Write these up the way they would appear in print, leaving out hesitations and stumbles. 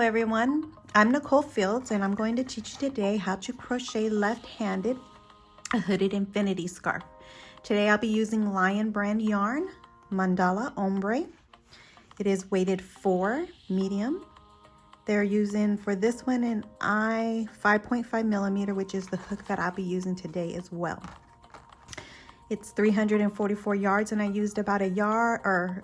everyone, I'm Nicole Fields and I'm going to teach you today how to crochet left-handed a hooded infinity scarf. Today I'll be using Lion brand yarn, Mandala Ombre. It is weighted 4 medium. They're using for this one an 5.5 millimeter, which is the hook that I'll be using today as well. It's 344 yards and I used about a yard or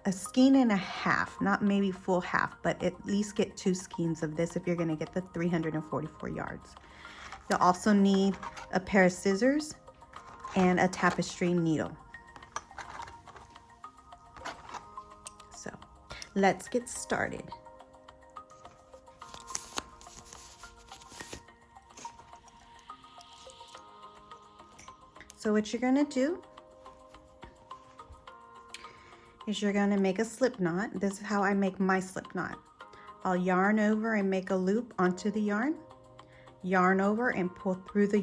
a skein and a half, not maybe full half, but at least get 2 skeins of this if you're going to get the 344 yards. You'll also need a pair of scissors and a tapestry needle. So let's get started. So what you're going to do is you're going to make a slip knot. This is how I make my slip knot. I'll yarn over and make a loop onto the yarn over and pull through the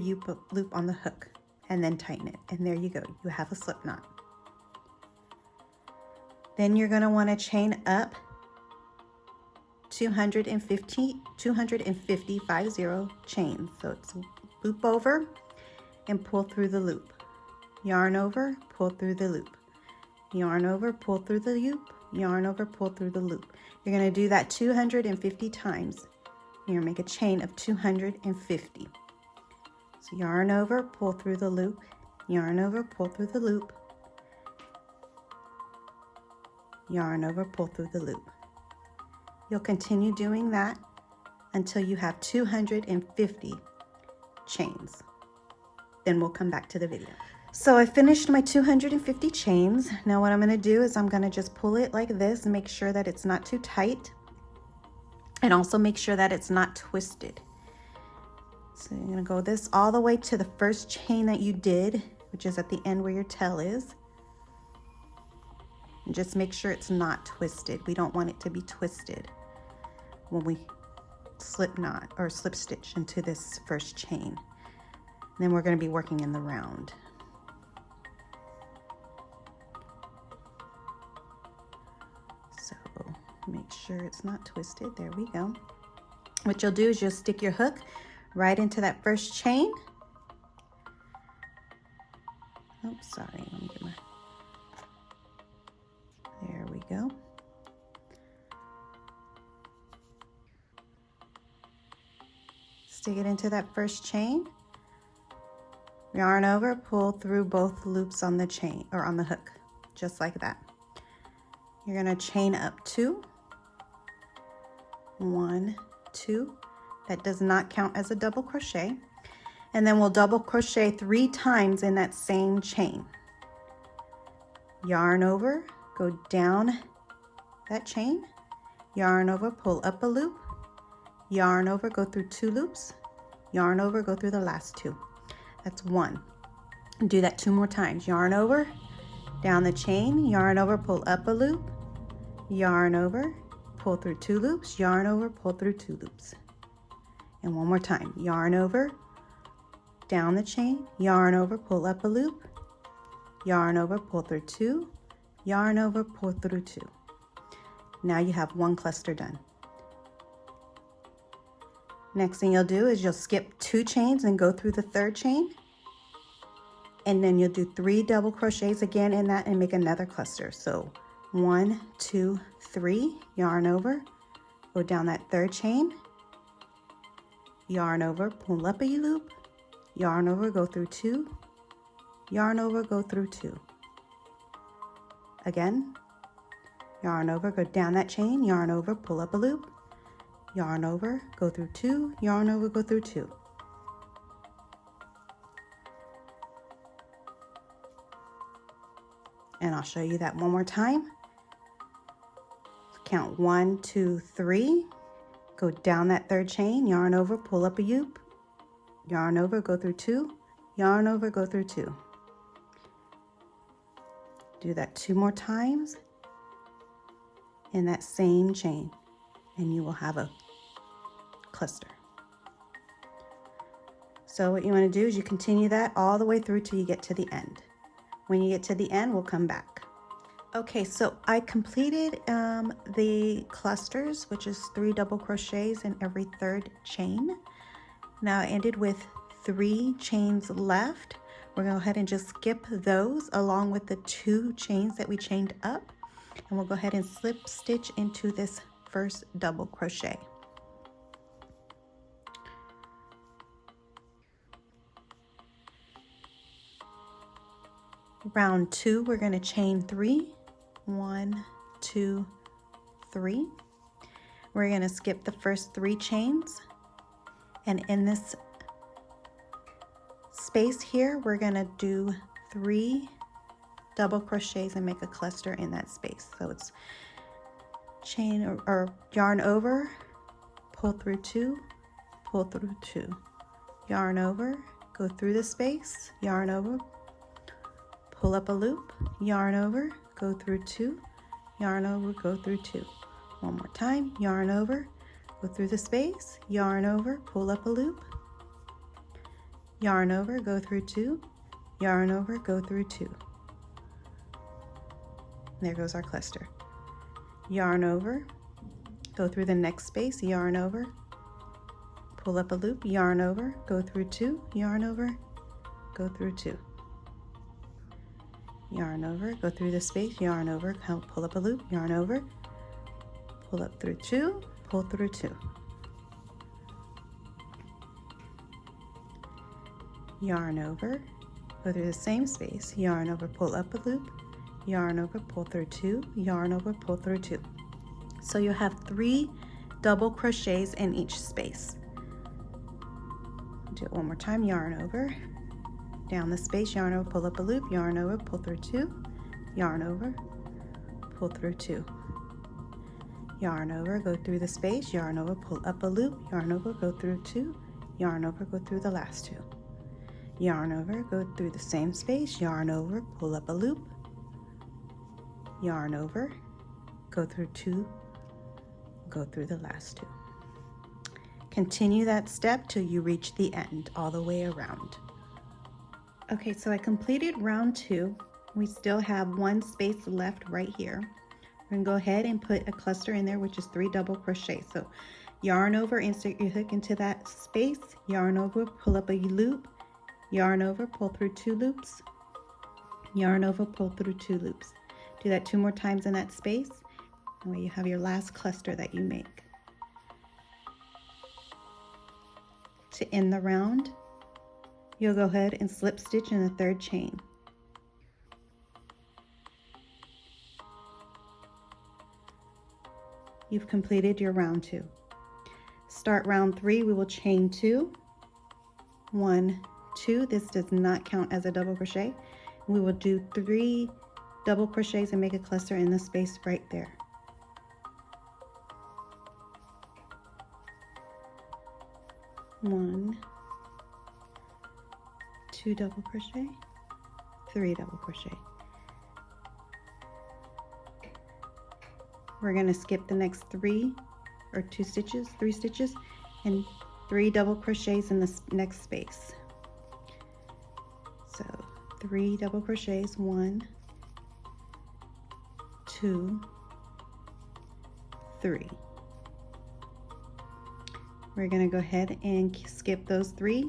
loop on the hook, and then tighten it. And there you go, you have a slip knot. Then you're going to want to chain up 250 chains. So it's loop over and pull through the loop. Yarn over, pull through the loop. Yarn over, pull through the loop, yarn over, pull through the loop. You're going to do that 250 times. You're going to make a chain of 250. So yarn over, pull through the loop, yarn over, pull through the loop, yarn over, pull through the loop. You'll continue doing that until you have 250 chains. Then we'll come back to the video. So I finished my 250 chains. Now what I'm going to do is I'm going to just pull it like this and make sure that it's not too tight, and also make sure that it's not twisted. So you're going to go this all the way to the first chain that you did, which is at the end where your tail is, and just make sure it's not twisted. We don't want it to be twisted when we slip knot or slip stitch into this first chain. And then we're going to be working in the round. So make sure it's not twisted. There we go. What you'll do is you'll stick your hook right into that first chain. Oops, sorry. Let me get my... There we go. Stick it into that first chain. Yarn over, pull through both loops on the chain or on the hook, just like that. You're going to chain up 2. 1, 2. That does not count as a double crochet. And then we'll double crochet 3 times in that same chain. Yarn over, go down that chain, yarn over, pull up a loop, yarn over, go through 2 loops, yarn over, go through the last 2. That's 1. Do that 2 more times. Yarn over, down the chain, yarn over, pull up a loop, yarn over, pull through 2 loops, yarn over, pull through 2 loops. And 1 more time. Yarn over, down the chain, yarn over, pull up a loop, yarn over, pull through 2, yarn over, pull through 2. Now you have 1 cluster done. Next thing you'll do is you'll skip 2 chains and go through the 3rd chain. And then you'll do 3 double crochets again in that and make another cluster. So 1, 2, 3, yarn over, go down that 3rd chain, yarn over, pull up a loop, yarn over, go through 2, yarn over, go through 2. Again, yarn over, go down that chain, yarn over, pull up a loop, yarn over, go through 2, yarn over, go through 2. And I'll show you that 1 more time. Count 1, 2, 3. Go down that 3rd chain, yarn over, pull up a loop, yarn over, go through 2, yarn over, go through 2. Do that 2 more times in that same chain, and you will have a cluster. So what you want to do is you continue that all the way through till you get to the end. When you get to the end, we'll come back. Okay, so I completed the clusters, which is 3 double crochets in every third chain. Now I ended with 3 chains left. We're gonna go ahead and just skip those along with the 2 chains that we chained up, and we'll go ahead and slip stitch into this first double crochet. Round 2, we're going to chain 3. 1, 2, 3. We're going to skip the first 3 chains, and in this space here we're going to do 3 double crochets and make a cluster in that space. So it's chain or yarn over, pull through 2, pull through 2, yarn over, go through the space, yarn over, pull up a loop, yarn over, go through 2, yarn over, go through 2. One more time, yarn over, go through the space, yarn over, pull up a loop, yarn over, go through 2, yarn over, go through 2. There goes our cluster. Yarn over, go through the next space, yarn over, pull up a loop, yarn over, go through 2, yarn over, go through 2. Yarn over, go through the space, yarn over, pull up a loop, yarn over, pull up through 2, pull through 2. Yarn over, go through the same space, yarn over, pull up a loop, yarn over, pull through 2, yarn over, pull through 2. So you'll have 3 double crochets in each space. Do it one more time, yarn over, down the space, yarn over, pull up a loop, yarn over, pull through 2, yarn over, pull through 2. Yarn over, go through the space, yarn over, pull up a loop, yarn over, go through 2, yarn over, go through the last 2. Yarn over, go through the same space, yarn over, pull up a loop, yarn over, go through 2, go through the last 2. Continue that step till you reach the end, all the way around. Okay, so I completed round 2. We still have 1 space left right here. We're gonna go ahead and put a cluster in there, which is 3 double crochets. So yarn over, insert your hook into that space, yarn over, pull up a loop, yarn over, pull through 2 loops, yarn over, pull through 2 loops. Do that 2 more times in that space, and you have your last cluster that you make. To end the round, you'll go ahead and slip stitch in the 3rd chain. You've completed your round 2. Start round 3, we will chain 2, 1, 2. This does not count as a double crochet. We will do 3 double crochets and make a cluster in the space right there. One, 2 double crochet, 3 double crochet. We're going to skip the next 3 stitches, and 3 double crochets in the next space. So 3 double crochets, 1, 2, 3. We're going to go ahead and skip those 3.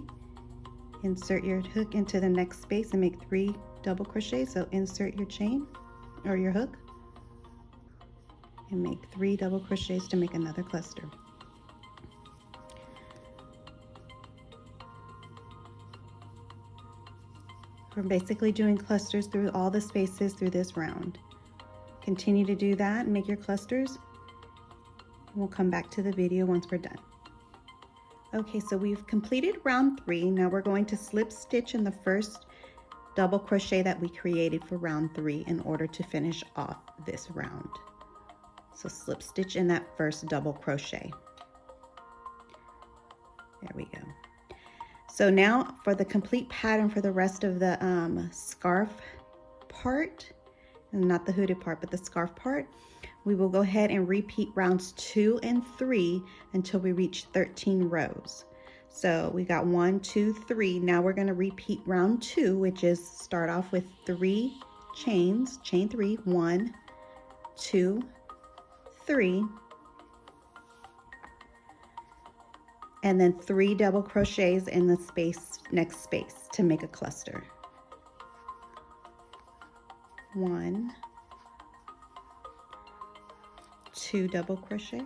Insert your hook into the next space and make 3 double crochets. So insert your chain or your hook and make 3 double crochets to make another cluster. We're basically doing clusters through all the spaces through this round. Continue to do that and make your clusters. We'll come back to the video once we're done. Okay, so we've completed round 3. Now we're going to slip stitch in the first double crochet that we created for round 3 in order to finish off this round. So slip stitch in that first double crochet. There we go. So now for the complete pattern for the rest of the scarf part, and not the hooded part, but the scarf part, we will go ahead and repeat rounds 2 and 3 until we reach 13 rows. So we got 1, 2, 3. Now we're going to repeat round 2, which is start off with 3 chains, chain 3, 1, 2, 3, and then 3 double crochets in the next space to make a cluster. 1, 2 double crochet,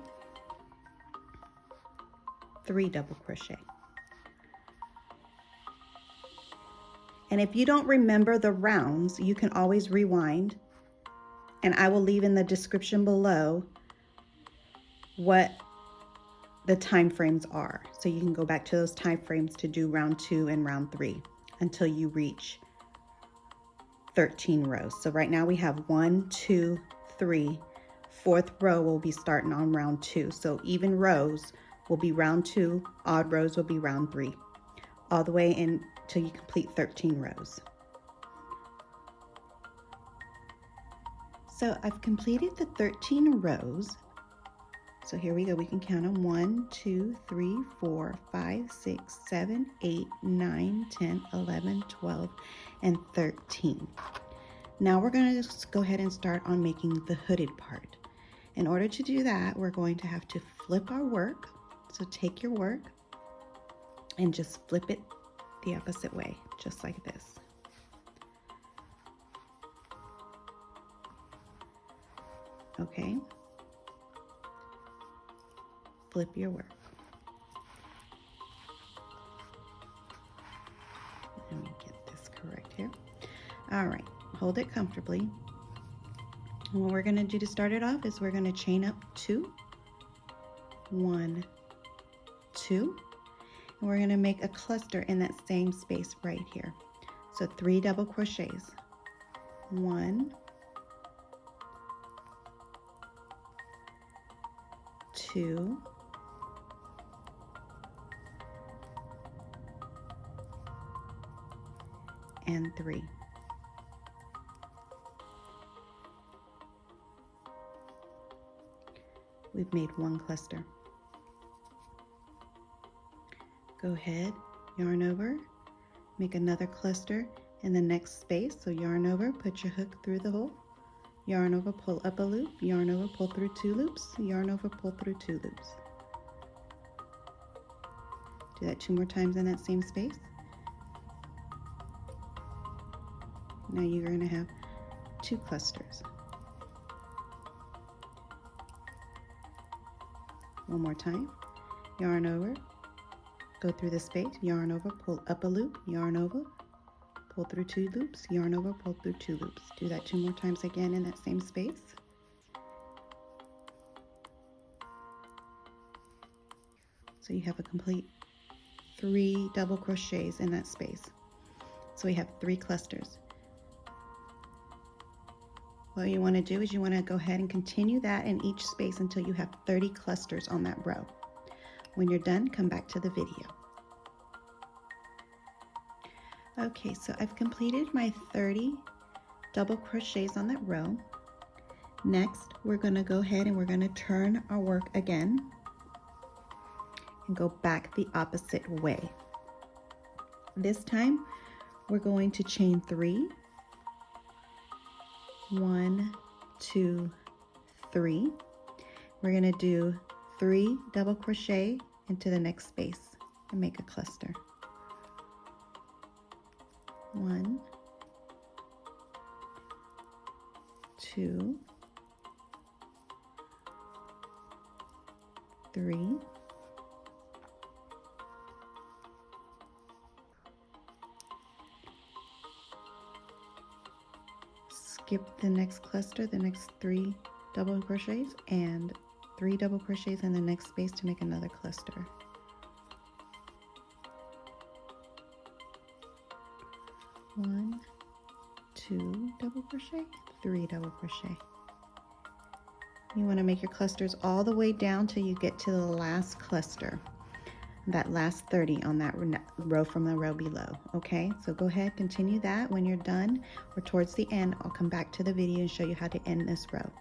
3 double crochet. And if you don't remember the rounds, you can always rewind, and I will leave in the description below what the time frames are. So you can go back to those time frames to do round 2 and round 3 until you reach 13 rows. So right now we have 1, 2, 3. 4th row will be starting on round 2. So even rows will be round 2, odd rows will be round 3, all the way in till you complete 13 rows. So I've completed the 13 rows. So here we go, we can count them 1, 2, 3, 4, 5, 6, 7, 8, 9, 10, 11, 12, and 13. Now we're going to just go ahead and start on making the hooded part. In order to do that, we're going to have to flip our work. So take your work and just flip it the opposite way, just like this. Okay. Flip your work. Let me get this correct here. All right, hold it comfortably. And what we're going to do to start it off is we're going to chain up 2, 1, 2, and we're going to make a cluster in that same space right here. So 3 double crochets, 1, 2, and 3. We've made 1 cluster. Go ahead, yarn over, make another cluster in the next space. So yarn over, put your hook through the hole, yarn over, pull up a loop, yarn over, pull through 2 loops, yarn over, pull through 2 loops. Do that 2 more times in that same space. Now you're going to have 2 clusters. 1 more time, yarn over, go through the space, yarn over, pull up a loop, yarn over, pull through 2 loops, yarn over, pull through 2 loops. Do that 2 more times again in that same space. So you have a complete 3 double crochets in that space. So we have 3 clusters. What you want to do is you want to go ahead and continue that in each space until you have 30 clusters on that row. When you're done, come back to the video. Okay, so I've completed my 30 double crochets on that row. Next, we're going to go ahead and we're going to turn our work again and go back the opposite way. This time, we're going to chain 3. 1, 2, 3. We're going to do 3 double crochet into the next space and make a cluster. 1, 2, 3, skip the next cluster, the next 3 double crochets, and 3 double crochets in the next space to make another cluster. 1, 2 double crochet, 3 double crochet. You want to make your clusters all the way down till you get to the last cluster, that last 30 on that row from the row below. Okay, so go ahead, continue that. When you're done or towards the end, I'll come back to the video and show you how to end this row.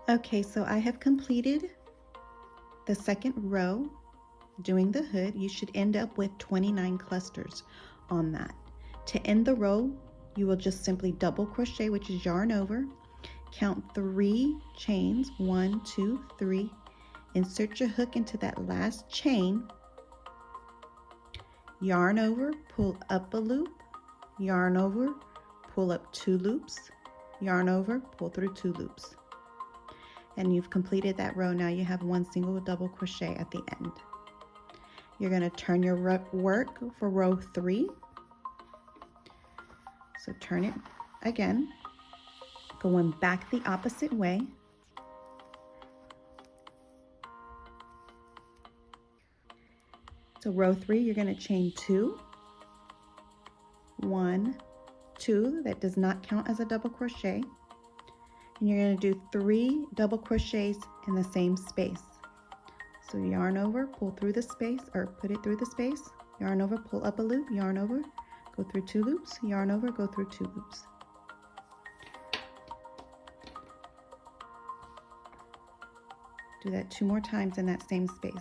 Okay, so I have completed the second row doing the hood. You should end up with 29 clusters on that. To end the row, you will just simply double crochet, which is yarn over, count 3 chains, 1, 2, 3, insert your hook into that last chain, yarn over, pull up a loop, yarn over, pull up 2 loops, yarn over, pull through 2 loops. And you've completed that row. Now you have 1 single double crochet at the end. You're going to turn your work for row 3. So turn it again, going back the opposite way. So row 3, you're going to chain 2, 1, 2, that does not count as a double crochet, and you're going to do 3 double crochets in the same space. So yarn over, pull through the space, or put it through the space, yarn over, pull up a loop, yarn over, go through 2 loops, yarn over, go through 2 loops. Do that 2 more times in that same space.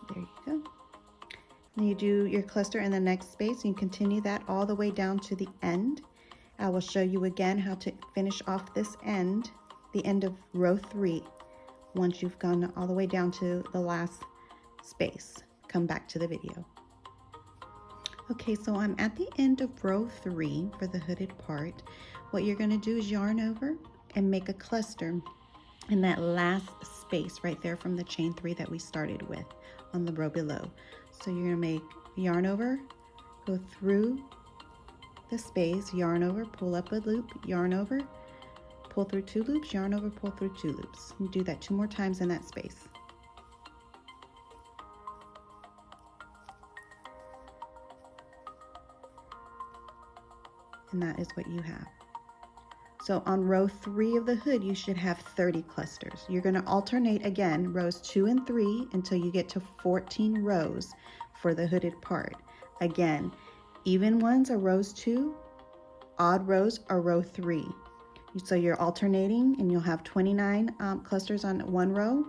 There you go. Then you do your cluster in the next space. You continue that all the way down to the end. I will show you again how to finish off this end, the end of row 3, once you've gone all the way down to the last space. Come back to the video. Okay, so I'm at the end of row 3 for the hooded part. What you're going to do is yarn over and make a cluster in that last space right there from the chain 3 that we started with on the row below. So you're going to make yarn over, go through the space, yarn over, pull up a loop, yarn over, pull through 2 loops, yarn over, pull through 2 loops. You do that 2 more times in that space. And that is what you have. So on row 3 of the hood, you should have 30 clusters. You're going to alternate again rows 2 and 3 until you get to 14 rows for the hooded part. Again, even ones are rows 2, odd rows are row 3. So you're alternating and you'll have 29 clusters on one row.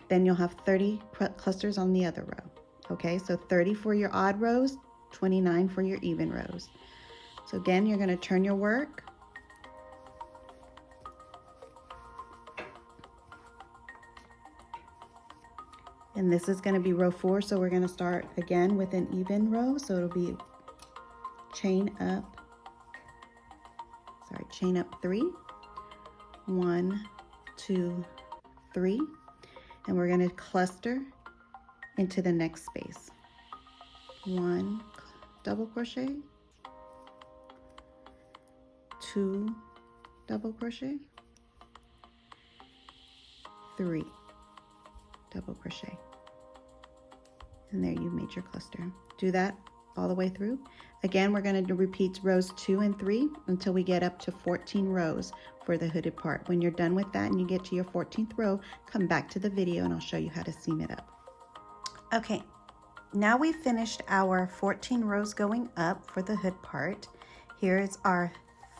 Then you'll have 30 clusters on the other row. Okay, so 30 for your odd rows, 29 for your even rows. So again, you're going to turn your work. And this is going to be row 4, so we're going to start again with an even row. So it'll be chain up 3, 1, 2, 3, and we're going to cluster into the next space. 1 double crochet, 2 double crochet, 3 double crochet, and there you've made your cluster. Do that all the way through. Again, we're going to repeat rows 2 and 3 until we get up to 14 rows for the hooded part. When you're done with that and you get to your 14th row, come back to the video and I'll show you how to seam it up. Okay, now we've finished our 14 rows going up for the hood part. Here is our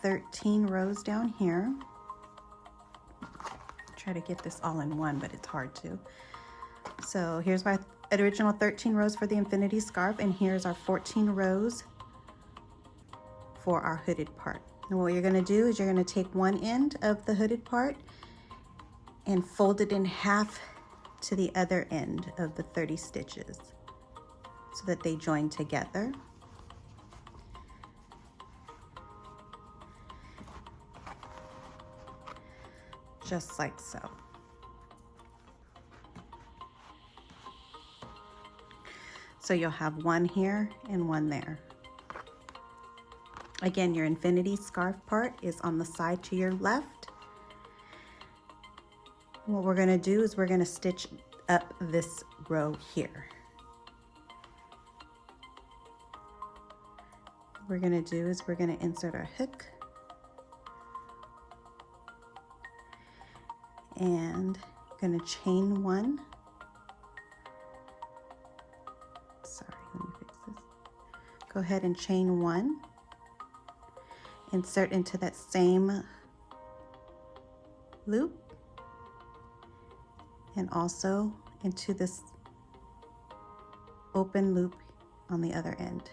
13 rows down here. Try to get this all in one, but it's hard to. So here's my original 13 rows for the infinity scarf, and here's our 14 rows for our hooded part. And what you're going to do is you're going to take one end of the hooded part and fold it in half to the other end of the 30 stitches so that they join together. Just like so. So you'll have one here and one there. Again, your infinity scarf part is on the side to your left. What we're going to do is we're going to stitch up this row here. What we're going to do is we're going to insert our hook and going to chain 1. Sorry, let me fix this. Go ahead and chain 1. Insert into that same loop and also into this open loop on the other end.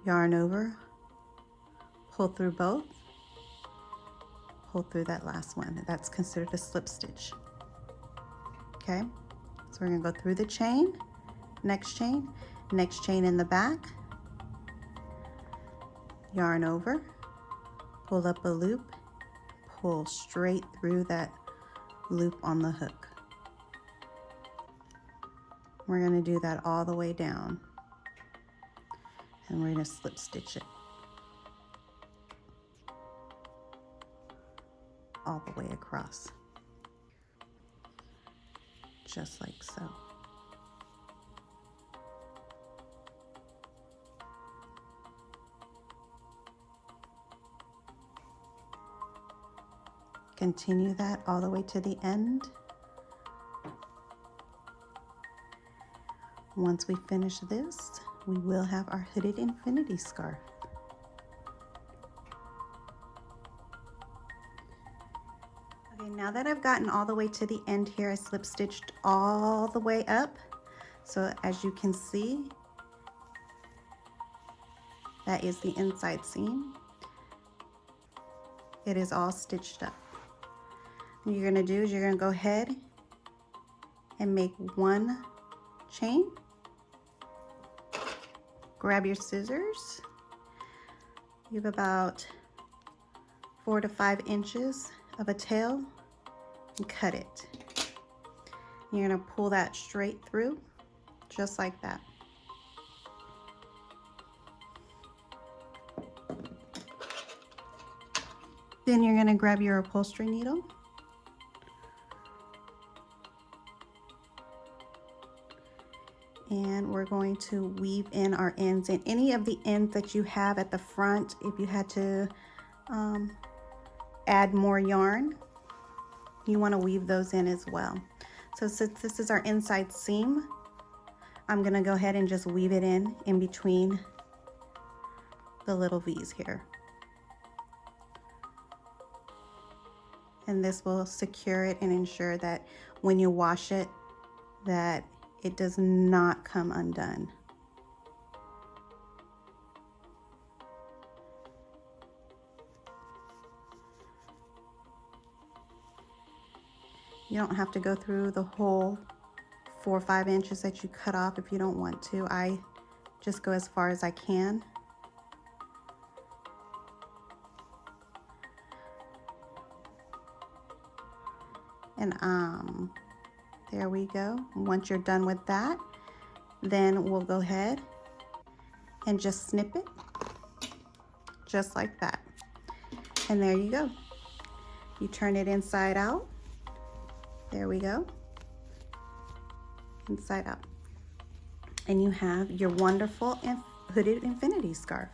Yarn over, pull through both, pull through that last one. That's considered a slip stitch. Okay, so we're gonna go through the chain, next chain in the back, yarn over, pull up a loop, pull straight through that loop on the hook. We're going to do that all the way down, and we're going to slip stitch it all the way across, just like so. Continue that all the way to the end. Once we finish this, we will have our hooded infinity scarf. Okay, now that I've gotten all the way to the end here, I slip stitched all the way up. So as you can see, that is the inside seam. It is all stitched up. What you're gonna do is you're gonna go ahead and make one chain. Grab your scissors. You have about 4 to 5 inches of a tail and cut it. You're gonna pull that straight through, just like that. Then you're gonna grab your upholstery needle. And we're going to weave in our ends, and any of the ends that you have at the front, if you had to add more yarn, you want to weave those in as well. So since this is our inside seam, I'm going to go ahead and just weave it in between the little V's here. And this will secure it and ensure that when you wash it, that it does not come undone. You don't have to go through the whole 4 or 5 inches that you cut off if you don't want to. I just go as far as I can. And there we go. Once you're done with that, then we'll go ahead and just snip it, just like that. And there you go. You turn it inside out. There we go. Inside out. And you have your wonderful hooded infinity scarf.